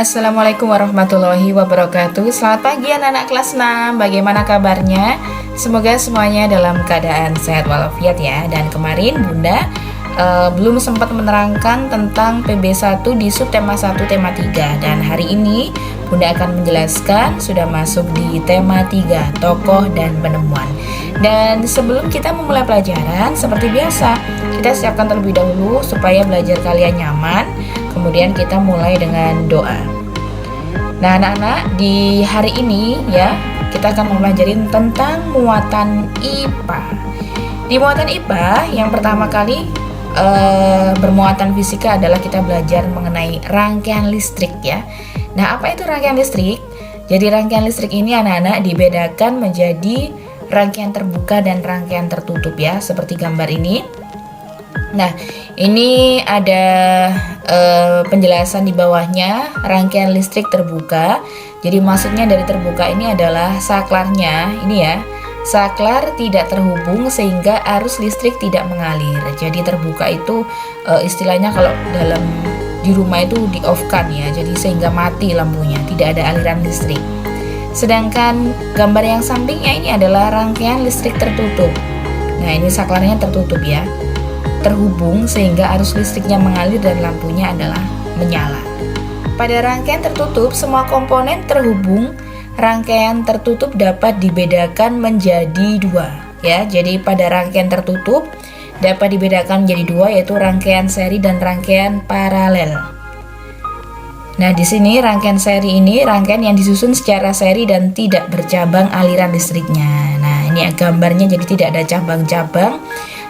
Assalamualaikum warahmatullahi wabarakatuh. Selamat pagi anak-anak kelas 6. Bagaimana kabarnya? Semoga semuanya dalam keadaan sehat walafiat ya. Dan kemarin Bunda belum sempat menerangkan tentang PB1 di subtema 1 tema 3. Dan hari ini Bunda akan menjelaskan sudah masuk di tema 3, tokoh dan penemuan. Dan sebelum kita memulai pelajaran, seperti biasa kita siapkan terlebih dahulu supaya belajar kalian nyaman. Kemudian kita mulai dengan doa. Nah anak-anak, di hari ini ya kita akan mempelajari tentang muatan IPA. Di muatan IPA yang pertama kali bermuatan fisika adalah kita belajar mengenai rangkaian listrik ya. Nah apa itu rangkaian listrik? Jadi rangkaian listrik ini anak-anak dibedakan menjadi rangkaian terbuka dan rangkaian tertutup ya, seperti gambar ini. Nah, ini ada penjelasan di bawahnya. Rangkaian listrik terbuka. Jadi maksudnya dari terbuka ini adalah saklarnya, ini ya. Saklar tidak terhubung sehingga arus listrik tidak mengalir. Jadi terbuka itu istilahnya kalau dalam di rumah itu di off kan ya. Jadi sehingga mati lampunya, tidak ada aliran listrik. Sedangkan gambar yang sampingnya ini adalah rangkaian listrik tertutup. Nah, ini saklarnya tertutup ya. Terhubung sehingga arus listriknya mengalir dan lampunya adalah menyala. Pada rangkaian tertutup, semua komponen terhubung. Rangkaian tertutup dapat dibedakan menjadi dua ya. Jadi pada rangkaian tertutup dapat dibedakan menjadi dua, yaitu rangkaian seri dan rangkaian paralel. Nah, di sini rangkaian seri ini rangkaian yang disusun secara seri dan tidak bercabang aliran listriknya. Nah, ini gambarnya jadi tidak ada cabang-cabang.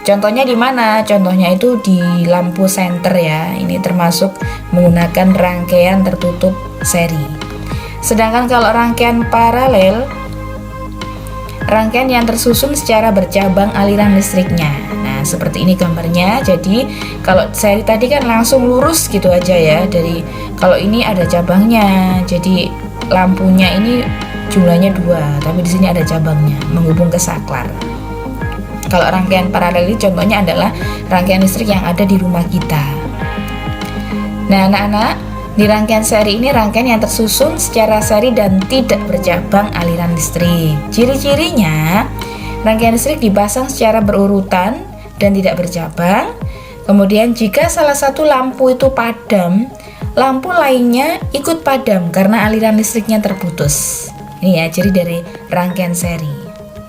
Contohnya di mana? Contohnya itu di lampu senter ya. Ini termasuk menggunakan rangkaian tertutup seri. Sedangkan kalau rangkaian paralel, rangkaian yang tersusun secara bercabang aliran listriknya. Nah, seperti ini gambarnya. Jadi, kalau seri tadi kan langsung lurus gitu aja ya. Dari kalau ini ada cabangnya. Jadi, lampunya ini jumlahnya 2, tapi di sini ada cabangnya menghubung ke saklar. Kalau rangkaian paralel ini contohnya adalah rangkaian listrik yang ada di rumah kita. Nah anak-anak, di rangkaian seri ini rangkaian yang tersusun secara seri dan tidak bercabang aliran listrik. Ciri-cirinya, rangkaian listrik dipasang secara berurutan dan tidak bercabang. Kemudian jika salah satu lampu itu padam, lampu lainnya ikut padam karena aliran listriknya terputus. Ini ya ciri dari rangkaian seri.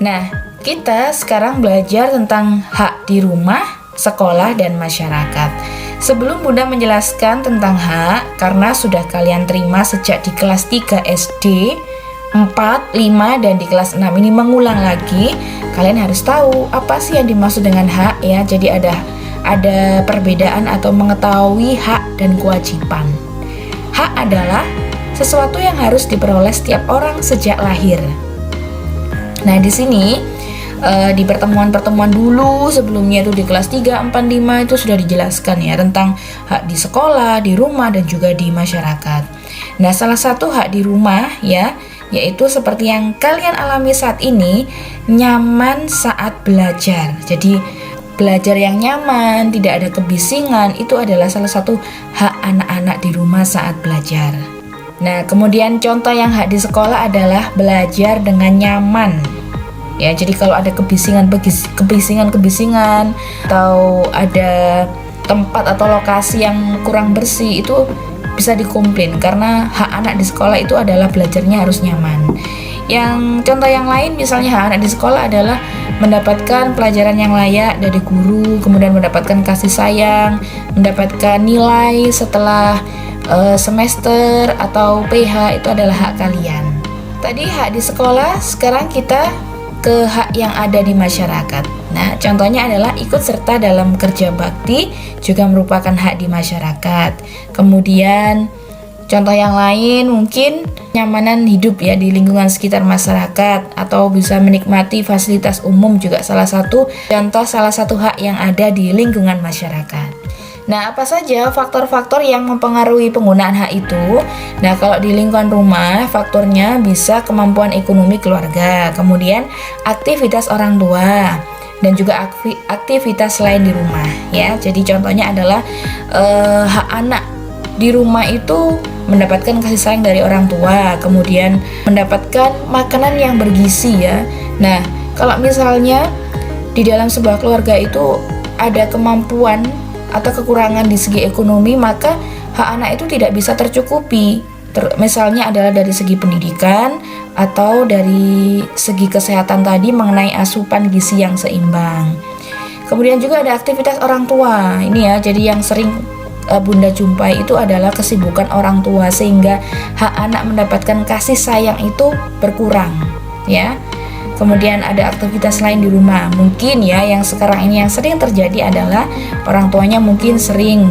Nah, kita sekarang belajar tentang hak di rumah, sekolah, dan masyarakat. Sebelum Bunda menjelaskan tentang hak, karena sudah kalian terima sejak di kelas 3 SD, 4, 5, dan di kelas 6 ini mengulang lagi, kalian harus tahu apa sih yang dimaksud dengan hak ya. Jadi ada perbedaan atau mengetahui hak dan kewajiban. Hak adalah sesuatu yang harus diperoleh setiap orang sejak lahir. Nah, di sini di pertemuan-pertemuan dulu sebelumnya itu di kelas 3, 4, 5 itu sudah dijelaskan ya tentang hak di sekolah, di rumah, dan juga di masyarakat. Nah, salah satu hak di rumah ya, yaitu seperti yang kalian alami saat ini, nyaman saat belajar. Jadi belajar yang nyaman, tidak ada kebisingan, itu adalah salah satu hak anak-anak di rumah saat belajar. Nah, kemudian contoh yang hak di sekolah adalah belajar dengan nyaman. Ya, jadi kalau ada kebisingan atau ada tempat atau lokasi yang kurang bersih, itu bisa dikomplain karena hak anak di sekolah itu adalah belajarnya harus nyaman. Yang contoh yang lain misalnya hak anak di sekolah adalah mendapatkan pelajaran yang layak dari guru, kemudian mendapatkan kasih sayang, mendapatkan nilai setelah semester atau PH, itu adalah hak kalian. Tadi hak di sekolah, sekarang kita ke hak yang ada di masyarakat. Nah, contohnya adalah ikut serta dalam kerja bakti juga merupakan hak di masyarakat. Kemudian contoh yang lain mungkin nyamanan hidup ya di lingkungan sekitar masyarakat, atau bisa menikmati fasilitas umum juga salah satu hak yang ada di lingkungan masyarakat. Nah, apa saja faktor-faktor yang mempengaruhi penggunaan hak itu? Nah, kalau di lingkungan rumah, faktornya bisa kemampuan ekonomi keluarga, kemudian aktivitas orang tua, dan juga aktivitas lain di rumah ya. Jadi contohnya adalah hak anak di rumah itu mendapatkan kasih sayang dari orang tua, kemudian mendapatkan makanan yang bergizi ya. Nah, kalau misalnya di dalam sebuah keluarga itu ada kemampuan atau kekurangan di segi ekonomi, maka hak anak itu tidak bisa tercukupi. Misalnya adalah dari segi pendidikan atau dari segi kesehatan tadi mengenai asupan gizi yang seimbang. Kemudian juga ada aktivitas orang tua. Ini ya, jadi yang sering Bunda jumpai itu adalah kesibukan orang tua sehingga hak anak mendapatkan kasih sayang itu berkurang ya. Kemudian ada aktivitas lain di rumah. Mungkin ya yang sekarang ini yang sering terjadi adalah orang tuanya mungkin sering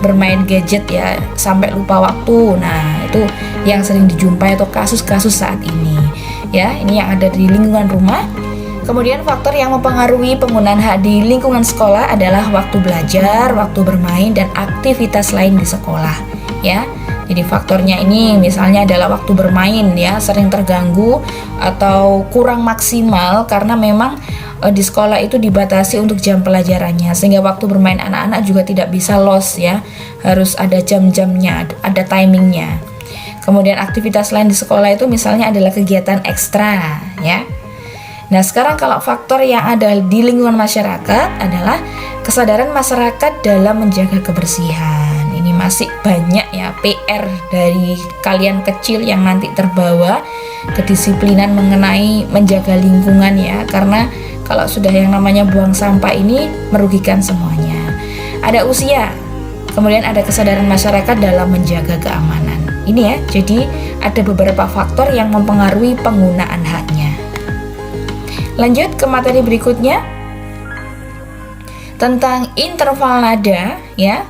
bermain gadget ya sampai lupa waktu. Nah, itu yang sering dijumpai atau kasus-kasus saat ini. Ya, ini yang ada di lingkungan rumah. Kemudian faktor yang mempengaruhi penggunaan hak di lingkungan sekolah adalah waktu belajar, waktu bermain, dan aktivitas lain di sekolah ya. Jadi faktornya ini misalnya adalah waktu bermain ya, sering terganggu atau kurang maksimal karena memang di sekolah itu dibatasi untuk jam pelajarannya, sehingga waktu bermain anak-anak juga tidak bisa loss ya, harus ada jam-jamnya, ada timingnya. Kemudian aktivitas lain di sekolah itu misalnya adalah kegiatan ekstra ya. Nah, sekarang kalau faktor yang ada di lingkungan masyarakat adalah kesadaran masyarakat dalam menjaga kebersihan. Ini masih banyak ya PR dari kalian kecil yang nanti terbawa kedisiplinan mengenai menjaga lingkungan ya, karena kalau sudah yang namanya buang sampah ini merugikan semuanya. Ada usia, kemudian ada kesadaran masyarakat dalam menjaga keamanan. Ini ya, jadi ada beberapa faktor yang mempengaruhi penggunaan haknya. Lanjut ke materi berikutnya tentang interval nada ya.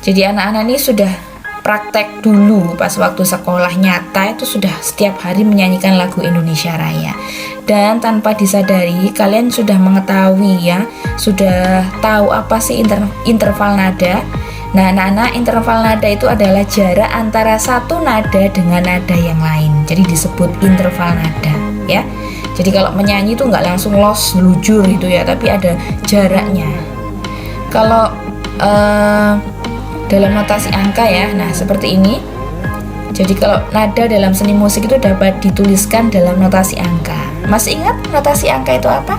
Jadi anak-anak ini sudah praktek dulu pas waktu sekolah nyata itu sudah setiap hari menyanyikan lagu Indonesia Raya. Dan tanpa disadari kalian sudah mengetahui ya, sudah tahu apa sih interval nada. Nah, anak-anak, interval nada itu adalah jarak antara satu nada dengan nada yang lain. Jadi disebut interval nada ya. Jadi kalau menyanyi itu nggak langsung los lujur gitu ya, tapi ada jaraknya. Kalau dalam notasi angka ya, nah seperti ini. Jadi kalau nada dalam seni musik itu dapat dituliskan dalam notasi angka. Masih ingat notasi angka itu apa?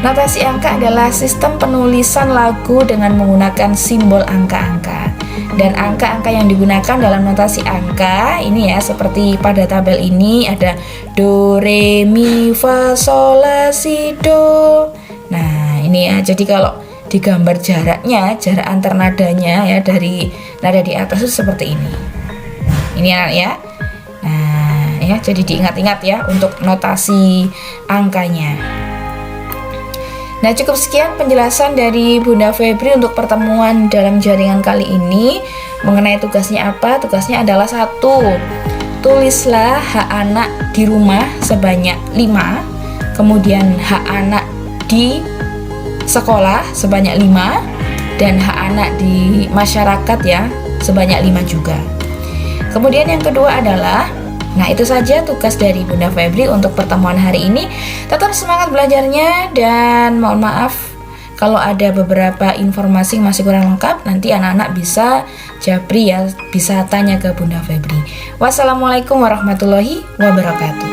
Notasi angka adalah sistem penulisan lagu dengan menggunakan simbol angka-angka. Dan angka-angka yang digunakan dalam notasi angka ini ya, seperti pada tabel ini ada do, re, mi, fa, sol, la, si, do. Nah ini ya, jadi kalau digambar jaraknya, jarak antar nadanya ya dari nada di atas itu seperti ini. Ini ya. Nah ya, jadi diingat-ingat ya untuk notasi angkanya. Nah, cukup sekian penjelasan dari Bunda Febri untuk pertemuan dalam jaringan kali ini. Mengenai tugasnya apa? Tugasnya adalah 1. Tulislah hak anak di rumah sebanyak 5. Kemudian hak anak di sekolah sebanyak 5. Dan hak anak di masyarakat ya sebanyak 5 juga. Kemudian yang kedua adalah, nah itu saja tugas dari Bunda Febri untuk pertemuan hari ini. Tetap semangat belajarnya dan mohon maaf kalau ada beberapa informasi yang masih kurang lengkap, nanti anak-anak bisa japri ya, bisa tanya ke Bunda Febri. Wassalamualaikum warahmatullahi wabarakatuh.